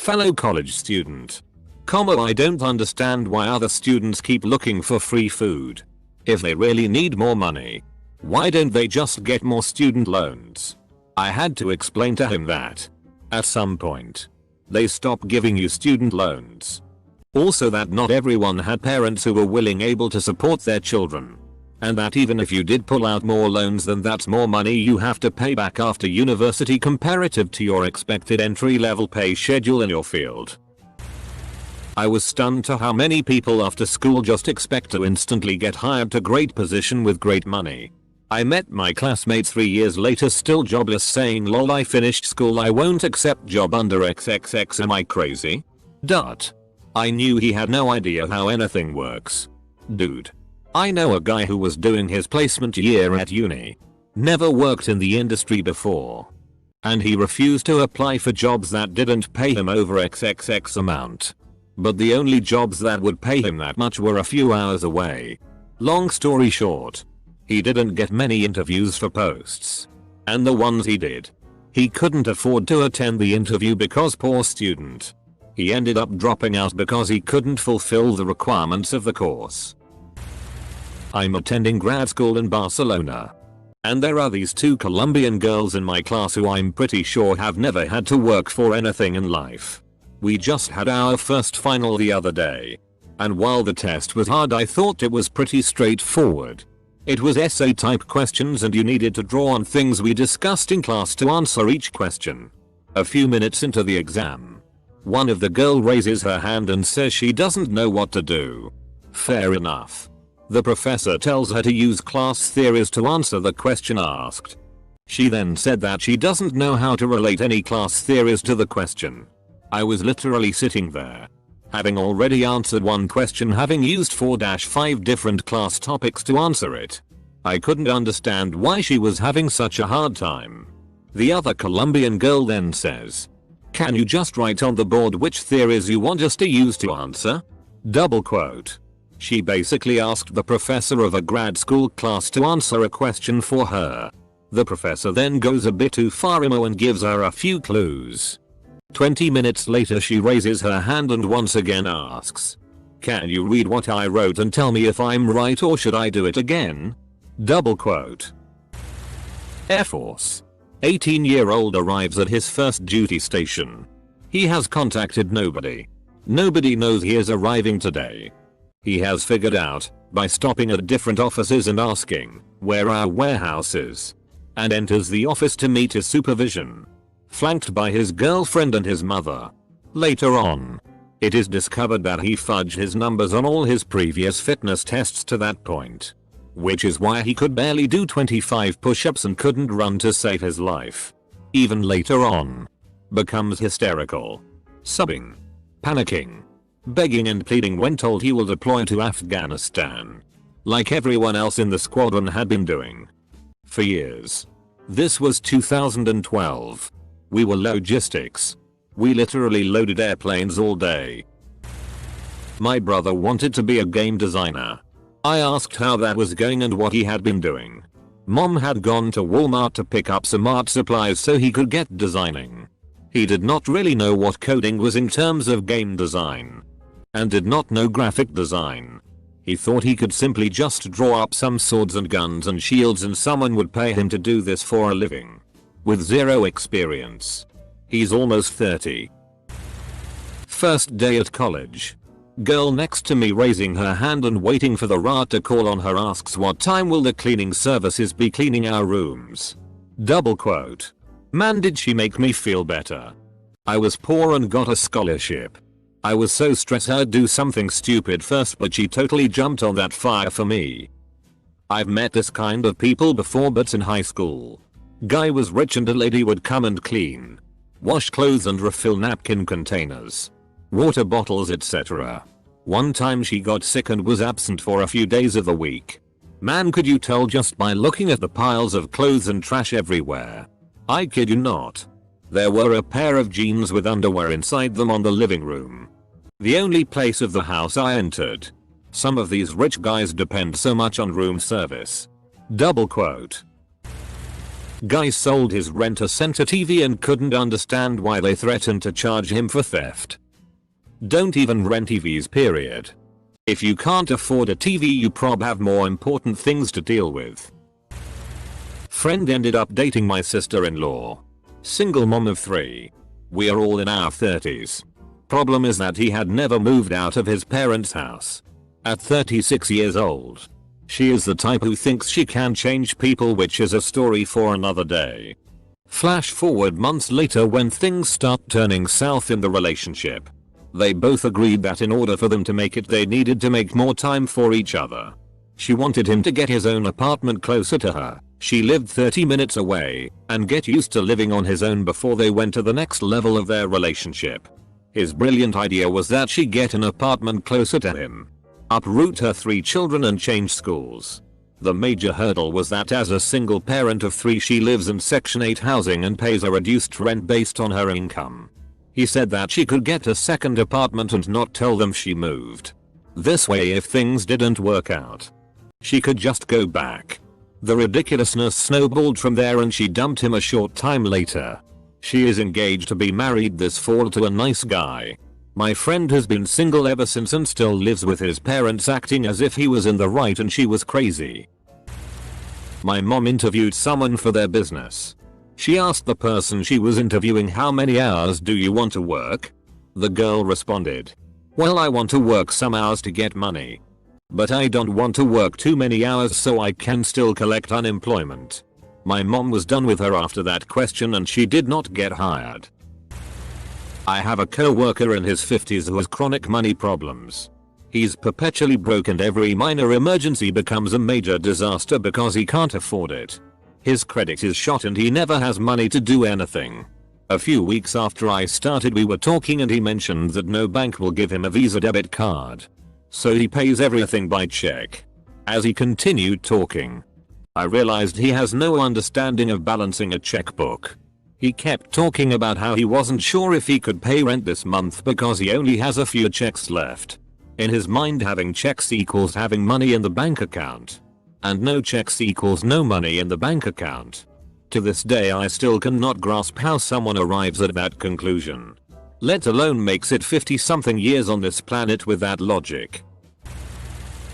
Fellow college student. I don't understand why other students keep looking for free food. If they really need more money, why don't they just get more student loans? I had to explain to him that at some point they stop giving you student loans. Also that not everyone had parents who were able to support their children. And that even if you did pull out more loans, then that's more money you have to pay back after university comparative to your expected entry-level pay schedule in your field. I was stunned to how many people after school just expect to instantly get hired to great position with great money. I met my classmates 3 years later still jobless saying lol I finished school I won't accept job under XXX am I crazy? I knew he had no idea how anything works. Dude. I know a guy who was doing his placement year at uni. Never worked in the industry before. And he refused to apply for jobs that didn't pay him over XXX amount. But the only jobs that would pay him that much were a few hours away. Long story short, he didn't get many interviews for posts. And the ones he did, he couldn't afford to attend the interview because poor student. He ended up dropping out because he couldn't fulfill the requirements of the course. I'm attending grad school in Barcelona. And there are these two Colombian girls in my class who I'm pretty sure have never had to work for anything in life. We just had our first final the other day. And while the test was hard I thought it was pretty straightforward. It was essay type questions and you needed to draw on things we discussed in class to answer each question. A few minutes into the exam, one of the girl raises her hand and says she doesn't know what to do. Fair enough. The professor tells her to use class theories to answer the question asked. She then said that she doesn't know how to relate any class theories to the question. I was literally sitting there, having already answered one question having used 4-5 different class topics to answer it. I couldn't understand why she was having such a hard time. The other Colombian girl then says, "Can you just write on the board which theories you want us to use to answer?" Double quote. She basically asked the professor of a grad school class to answer a question for her. The professor then goes a bit too far emo and gives her a few clues. 20 minutes later she raises her hand and once again asks, "Can you read what I wrote and tell me if I'm right or should I do it again?" Double quote. Air Force. 18-year-old arrives at his first duty station. He has contacted nobody. Nobody knows he is arriving today. He has figured out, by stopping at different offices and asking, "Where our warehouse is?" and enters the office to meet his supervision, flanked by his girlfriend and his mother. Later on, it is discovered that he fudged his numbers on all his previous fitness tests to that point, which is why he could barely do 25 push-ups and couldn't run to save his life. Even later on, becomes hysterical, sobbing, panicking, begging and pleading when told he will deploy to Afghanistan, like everyone else in the squadron had been doing for years. This was 2012. We were logistics. We literally loaded airplanes all day. My brother wanted to be a game designer. I asked how that was going and what he had been doing. Mom had gone to Walmart to pick up some art supplies so he could get designing. He did not really know what coding was in terms of game design, and did not know graphic design. He thought he could simply just draw up some swords and guns and shields and someone would pay him to do this for a living. With zero experience. He's almost 30. First day at college. Girl next to me raising her hand and waiting for the RA to call on her asks what time will the cleaning services be cleaning our rooms. Double quote. Man, did she make me feel better. I was poor and got a scholarship. I was so stressed I'd do something stupid first, but she totally jumped on that fire for me. I've met this kind of people before, but in high school. Guy was rich and a lady would come and clean, wash clothes and refill napkin containers, water bottles, etc. One time she got sick and was absent for a few days of the week. Man, could you tell just by looking at the piles of clothes and trash everywhere? I kid you not. There were a pair of jeans with underwear inside them on the living room. The only place of the house I entered. Some of these rich guys depend so much on room service. Double quote. Guy sold his rent-a-center TV and couldn't understand why they threatened to charge him for theft. Don't even rent TVs, period. If you can't afford a TV, you prob have more important things to deal with. Friend ended up dating my sister-in-law. Single mom of 3. We are all in our 30s. Problem is that he had never moved out of his parents' house. At 36 years old. She is the type who thinks she can change people, which is a story for another day. Flash forward months later when things start turning south in the relationship. They both agreed that in order for them to make it, they needed to make more time for each other. She wanted him to get his own apartment closer to her. She lived 30 minutes away, and get used to living on his own before they went to the next level of their relationship. His brilliant idea was that she get an apartment closer to him, uproot her 3 children and change schools. The major hurdle was that as a single parent of 3, she lives in Section 8 housing and pays a reduced rent based on her income. He said that she could get a second apartment and not tell them she moved. This way, if things didn't work out, she could just go back. The ridiculousness snowballed from there and she dumped him a short time later. She is engaged to be married this fall to a nice guy. My friend has been single ever since and still lives with his parents, acting as if he was in the right and she was crazy. My mom interviewed someone for their business. She asked the person she was interviewing, how many hours do you want to work? The girl responded, well, I want to work some hours to get money. But I don't want to work too many hours so I can still collect unemployment. My mom was done with her after that question and she did not get hired. I have a co-worker in his 50s who has chronic money problems. He's perpetually broke and every minor emergency becomes a major disaster because he can't afford it. His credit is shot and he never has money to do anything. A few weeks after I started, we were talking and he mentioned that no bank will give him a Visa debit card. So he pays everything by check. As he continued talking, I realized he has no understanding of balancing a checkbook. He kept talking about how he wasn't sure if he could pay rent this month because he only has a few checks left. In his mind, having checks equals having money in the bank account. And no checks equals no money in the bank account. To this day I still cannot grasp how someone arrives at that conclusion. Let alone makes it 50 something years on this planet with that logic.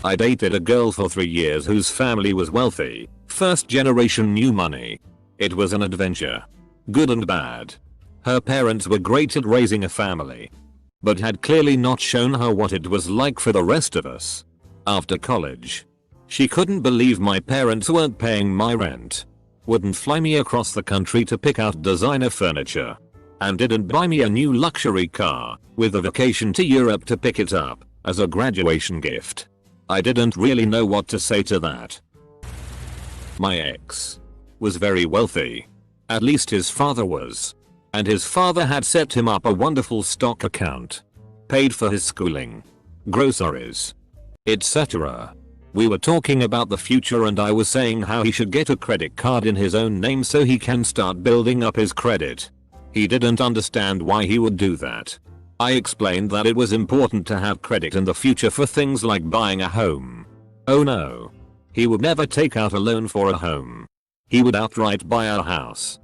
I dated a girl for 3 years whose family was wealthy, first generation, new money. It was an adventure. Good and bad. Her parents were great at raising a family, but had clearly not shown her what it was like for the rest of us. After college, she couldn't believe my parents weren't paying my rent, wouldn't fly me across the country to pick out designer furniture, and didn't buy me a new luxury car with a vacation to Europe to pick it up as a graduation gift. I didn't really know what to say to that. My ex was very wealthy. At least his father was. And his father had set him up a wonderful stock account, paid for his schooling, groceries, etc. We were talking about the future and I was saying how he should get a credit card in his own name so he can start building up his credit. He didn't understand why he would do that. I explained that it was important to have credit in the future for things like buying a home. Oh no. He would never take out a loan for a home. He would outright buy our house.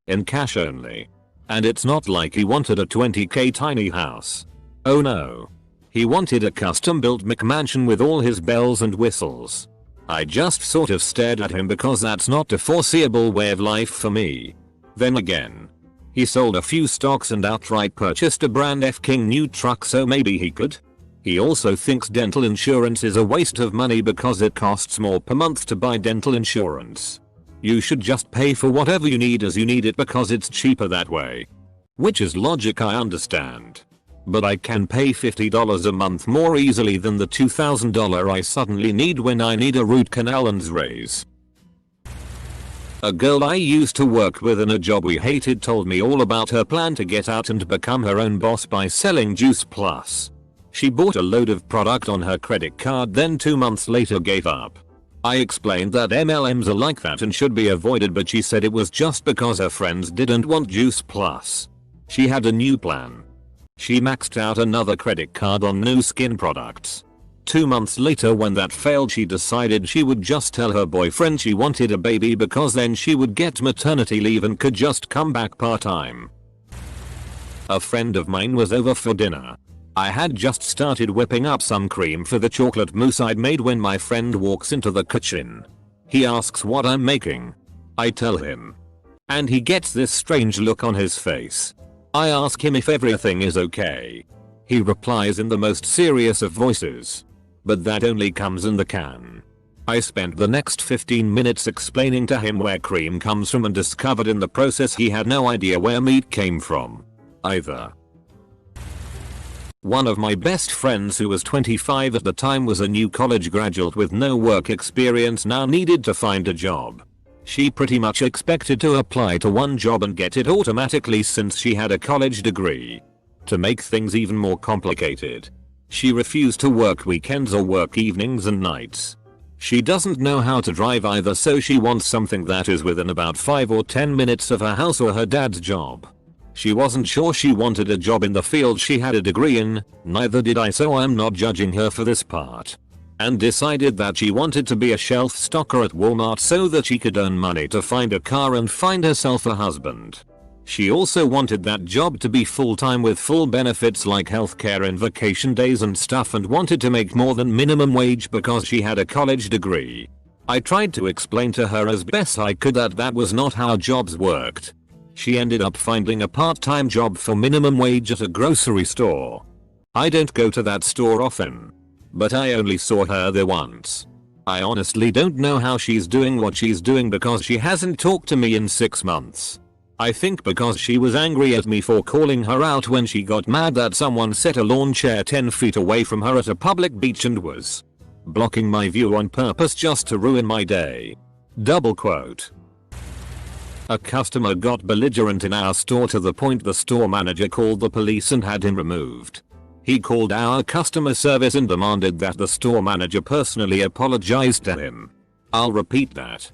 In cash only. And it's not like he wanted a 20k tiny house. Oh no. He wanted a custom built McMansion with all his bells and whistles. I just sort of stared at him because that's not a foreseeable way of life for me. Then again, he sold a few stocks and outright purchased a brand f***ing new truck, so maybe he could. He also thinks dental insurance is a waste of money because it costs more per month to buy dental insurance. You should just pay for whatever you need as you need it because it's cheaper that way. Which is logic, I understand. But I can pay $50 a month more easily than the $2,000 I suddenly need when I need a root canal and raise. A girl I used to work with in a job we hated told me all about her plan to get out and become her own boss by selling Juice Plus. She bought a load of product on her credit card, then 2 months later gave up. I explained that MLMs are like that and should be avoided, but she said it was just because her friends didn't want Juice Plus. She had a new plan. She maxed out another credit card on new skin products. 2 months later, when that failed, she decided she would just tell her boyfriend she wanted a baby because then she would get maternity leave and could just come back part-time. A friend of mine was over for dinner. I had just started whipping up some cream for the chocolate mousse I'd made when my friend walks into the kitchen. He asks what I'm making. I tell him. And he gets this strange look on his face. I ask him if everything is okay. He replies in the most serious of voices. But that only comes in the can. I spent the next 15 minutes explaining to him where cream comes from and discovered in the process he had no idea where meat came from either. One of my best friends, who was 25 at the time, was a new college graduate with no work experience, now needed to find a job. She pretty much expected to apply to one job and get it automatically since she had a college degree. To make things even more complicated, she refused to work weekends or work evenings and nights. She doesn't know how to drive either, so she wants something that is within about 5 or 10 minutes of her house or her dad's job. She wasn't sure she wanted a job in the field she had a degree in, neither did I, so I'm not judging her for this part. And decided that she wanted to be a shelf stocker at Walmart so that she could earn money to find a car and find herself a husband. She also wanted that job to be full-time with full benefits like healthcare and vacation days and stuff, and wanted to make more than minimum wage because she had a college degree. I tried to explain to her as best I could that that was not how jobs worked. She ended up finding a part-time job for minimum wage at a grocery store. I don't go to that store often, but I only saw her there once. I honestly don't know how she's doing what she's doing because she hasn't talked to me in 6 months. I think because she was angry at me for calling her out when she got mad that someone set a lawn chair 10 feet away from her at a public beach and was blocking my view on purpose just to ruin my day. Double quote. A customer got belligerent in our store to the point the store manager called the police and had him removed. He called our customer service and demanded that the store manager personally apologize to him. I'll repeat that.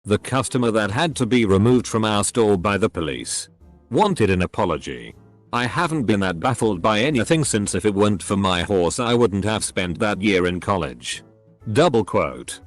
The customer that had to be removed from our store by the police wanted an apology. I haven't been that baffled by anything since. If it weren't for my horse, I wouldn't have spent that year in college. Double quote.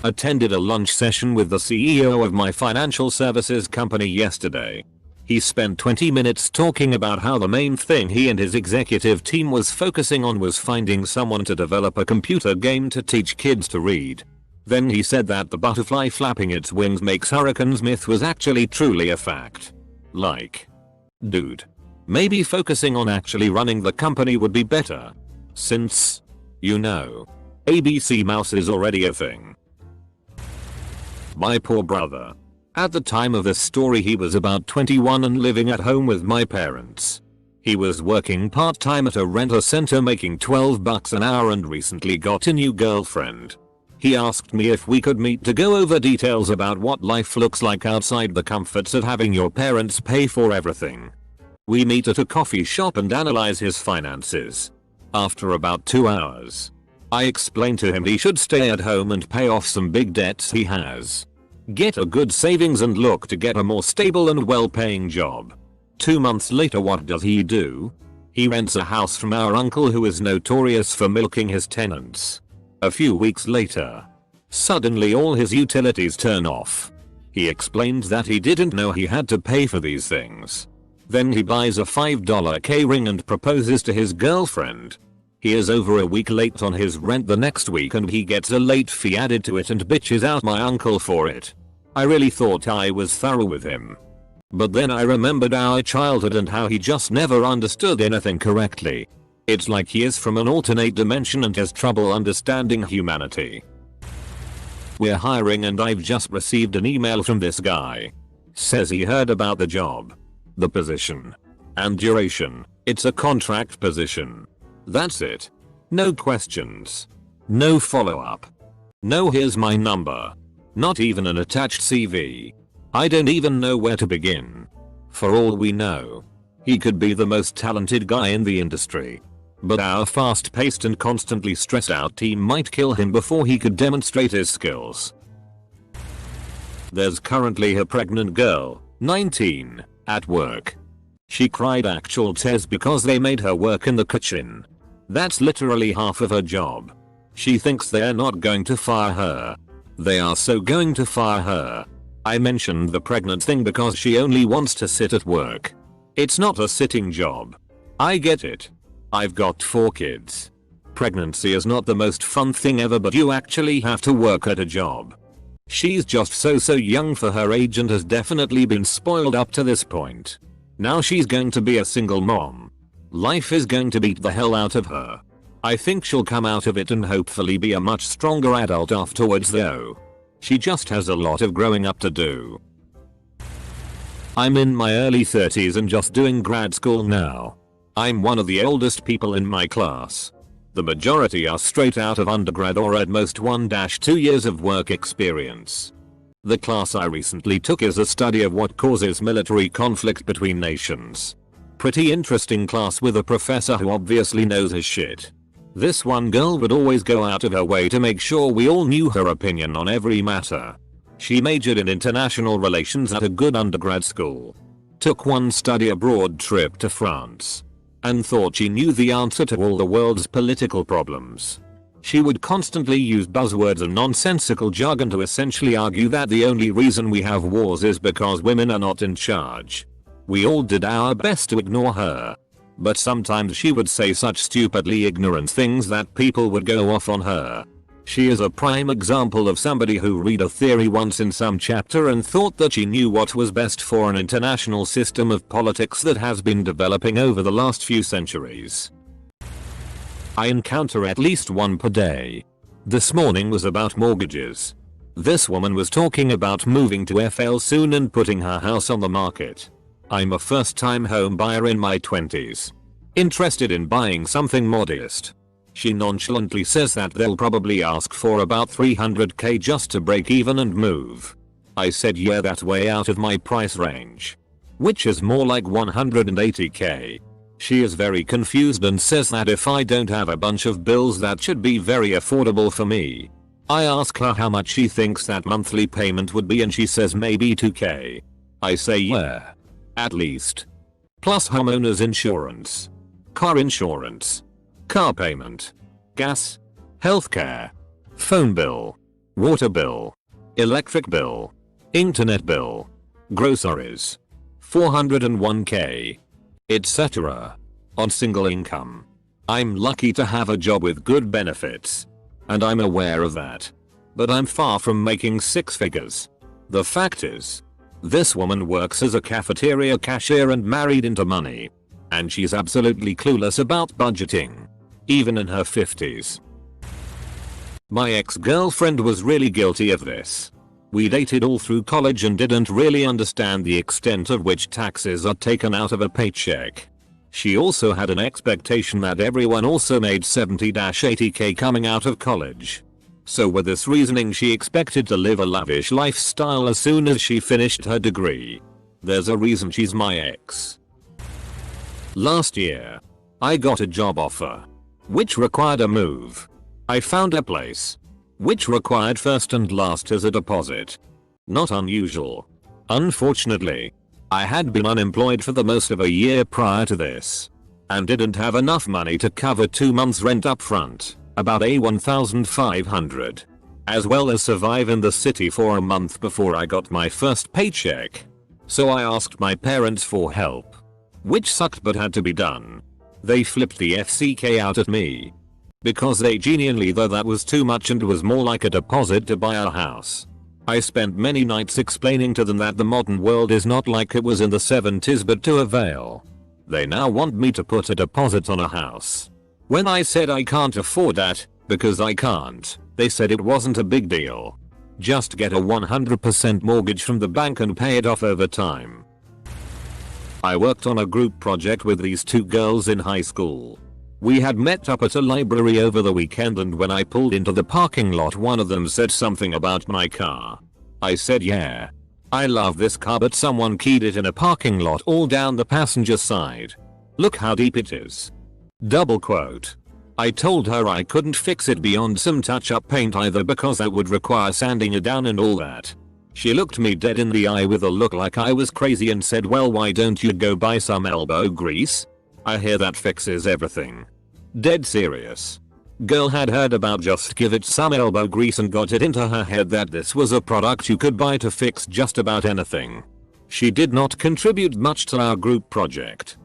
Attended a lunch session with the CEO of my financial services company yesterday. He spent 20 minutes talking about how the main thing he and his executive team was focusing on was finding someone to develop a computer game to teach kids to read. Then he said that the butterfly flapping its wings makes hurricanes myth was actually truly a fact. Like, dude, maybe focusing on actually running the company would be better. Since, you know, ABC Mouse is already a thing. My poor brother. At the time of this story, he was about 21 and living at home with my parents. He was working part-time at a renter center making $12 an hour and recently got a new girlfriend. He asked me if we could meet to go over details about what life looks like outside the comforts of having your parents pay for everything. We meet at a coffee shop and analyze his finances. After about 2 hours, I explained to him he should stay at home and pay off some big debts he has. Get a good savings and look to get a more stable and well-paying job. 2 months later, what does he do? He rents a house from our uncle, who is notorious for milking his tenants. A few weeks later, suddenly all his utilities turn off. He explained that he didn't know he had to pay for these things. Then he buys a $5 K-ring and proposes to his girlfriend. He is over a week late on his rent the next week and he gets a late fee added to it and bitches out my uncle for it. I really thought I was thorough with him. But then I remembered our childhood and how he just never understood anything correctly. It's like he is from an alternate dimension and has trouble understanding humanity. We're hiring and I've just received an email from this guy. Says he heard about the job, the position, and duration. It's a contract position. That's it. No questions. No follow-up. No here's my number. Not even an attached CV. I don't even know where to begin. For all we know, he could be the most talented guy in the industry. But our fast-paced and constantly stressed-out team might kill him before he could demonstrate his skills. There's currently a pregnant girl, 19, at work. She cried actual tears because they made her work in the kitchen. That's literally half of her job. She thinks they're not going to fire her. They are so going to fire her. I mentioned the pregnant thing because she only wants to sit at work. It's not a sitting job. I get it. I've got 4 kids. Pregnancy is not the most fun thing ever, but you actually have to work at a job. She's just so young for her age and has definitely been spoiled up to this point. Now she's going to be a single mom. Life is going to beat the hell out of her. I think she'll come out of it and hopefully be a much stronger adult afterwards though. She just has a lot of growing up to do. I'm in my early 30s and just doing grad school now. I'm one of the oldest people in my class. The majority are straight out of undergrad or at most 1-2 years of work experience. The class I recently took is a study of what causes military conflict between nations. Pretty interesting class with a professor who obviously knows his shit. This one girl would always go out of her way to make sure we all knew her opinion on every matter. She majored in international relations at a good undergrad school. Took one study abroad trip to France. And thought she knew the answer to all the world's political problems. She would constantly use buzzwords and nonsensical jargon to essentially argue that the only reason we have wars is because women are not in charge. We all did our best to ignore her. But sometimes she would say such stupidly ignorant things that people would go off on her. She is a prime example of somebody who read a theory once in some chapter and thought that she knew what was best for an international system of politics that has been developing over the last few centuries. I encounter at least one per day. This morning was about mortgages. This woman was talking about moving to FL soon and putting her house on the market. I'm a first-time home buyer in my 20s. Interested in buying something modest. She nonchalantly says that they'll probably ask for about 300k just to break even and move. I said yeah, that's way out of my price range. Which is more like 180k. She is very confused and says that if I don't have a bunch of bills that should be very affordable for me. I ask her how much she thinks that monthly payment would be and she says maybe 2k. I say yeah. At least. Plus homeowners insurance. Car insurance. Car payment. Gas. Healthcare. Phone bill. Water bill. Electric bill. Internet bill. Groceries. 401k. Etc. On single income. I'm lucky to have a job with good benefits. And I'm aware of that. But I'm far from making 6 figures. The fact is, this woman works as a cafeteria cashier and married into money. And she's absolutely clueless about budgeting. Even in her 50s. My ex-girlfriend was really guilty of this. We dated all through college and didn't really understand the extent of which taxes are taken out of a paycheck. She also had an expectation that everyone also made 70-80k coming out of college. So with this reasoning she expected to live a lavish lifestyle as soon as she finished her degree. There's a reason she's my ex. Last year, I got a job offer, which required a move. I found a place, which required first and last as a deposit. Not unusual. Unfortunately, I had been unemployed for the most of a year prior to this, and didn't have enough money to cover 2 months rent up front. About $1,500, as well as survive in the city for a month before I got my first paycheck. So I asked my parents for help, which sucked but had to be done. They flipped the FCK out at me, because they genuinely thought that was too much and was more like a deposit to buy a house. I spent many nights explaining to them that the modern world is not like it was in the 70s but to avail. They now want me to put a deposit on a house. When I said I can't afford that, because I can't, they said it wasn't a big deal. Just get a 100% mortgage from the bank and pay it off over time. I worked on a group project with these 2 girls in high school. We had met up at a library over the weekend and when I pulled into the parking lot one of them said something about my car. I said yeah. I love this car but someone keyed it in a parking lot all down the passenger side. Look how deep it is. Double quote. I told her I couldn't fix it beyond some touch-up paint either because that would require sanding it down and all that. She looked me dead in the eye with a look like I was crazy and said, well, why don't you go buy some elbow grease? I hear that fixes everything. Dead serious. Girl had heard about Just Give It Some elbow grease and got it into her head that this was a product you could buy to fix just about anything. She did not contribute much to our group project.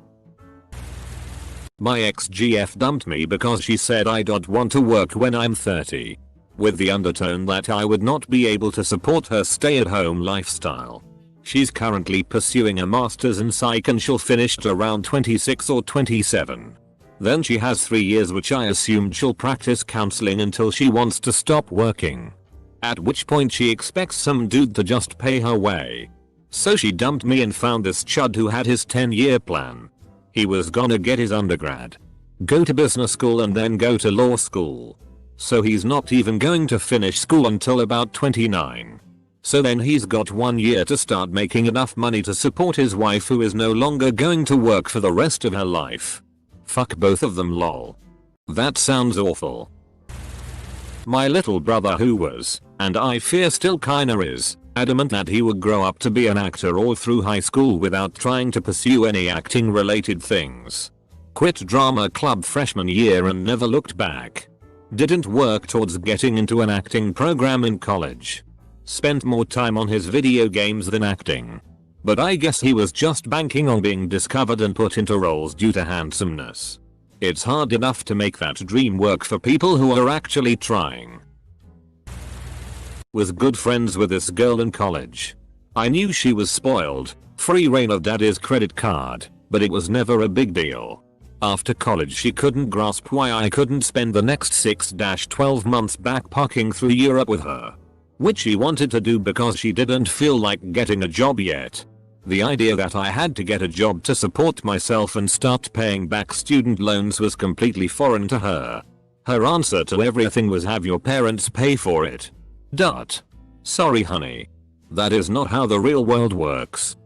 My ex-GF dumped me because she said I don't want to work when I'm 30. With the undertone that I would not be able to support her stay-at-home lifestyle. She's currently pursuing a master's in psych and she'll finish at around 26 or 27. Then she has 3 years, which I assumed she'll practice counseling until she wants to stop working. At which point she expects some dude to just pay her way. So she dumped me and found this chud who had his 10-year plan. He was gonna get his undergrad, go to business school and then go to law school. So he's not even going to finish school until about 29. So then he's got 1 year to start making enough money to support his wife, who is no longer going to work for the rest of her life. Fuck both of them, lol. That sounds awful. My little brother, who was, and I fear still kinda is, adamant that he would grow up to be an actor all through high school without trying to pursue any acting related things. Quit drama club freshman year and never looked back. Didn't work towards getting into an acting program in college. Spent more time on his video games than acting. But I guess he was just banking on being discovered and put into roles due to handsomeness. It's hard enough to make that dream work for people who are actually trying. Was good friends with this girl in college. I knew she was spoiled, free reign of daddy's credit card, but it was never a big deal. After college she couldn't grasp why I couldn't spend the next 6-12 months backpacking through Europe with her. Which she wanted to do because she didn't feel like getting a job yet. The idea that I had to get a job to support myself and start paying back student loans was completely foreign to her. Her answer to everything was have your parents pay for it. Sorry honey. That is not how the real world works.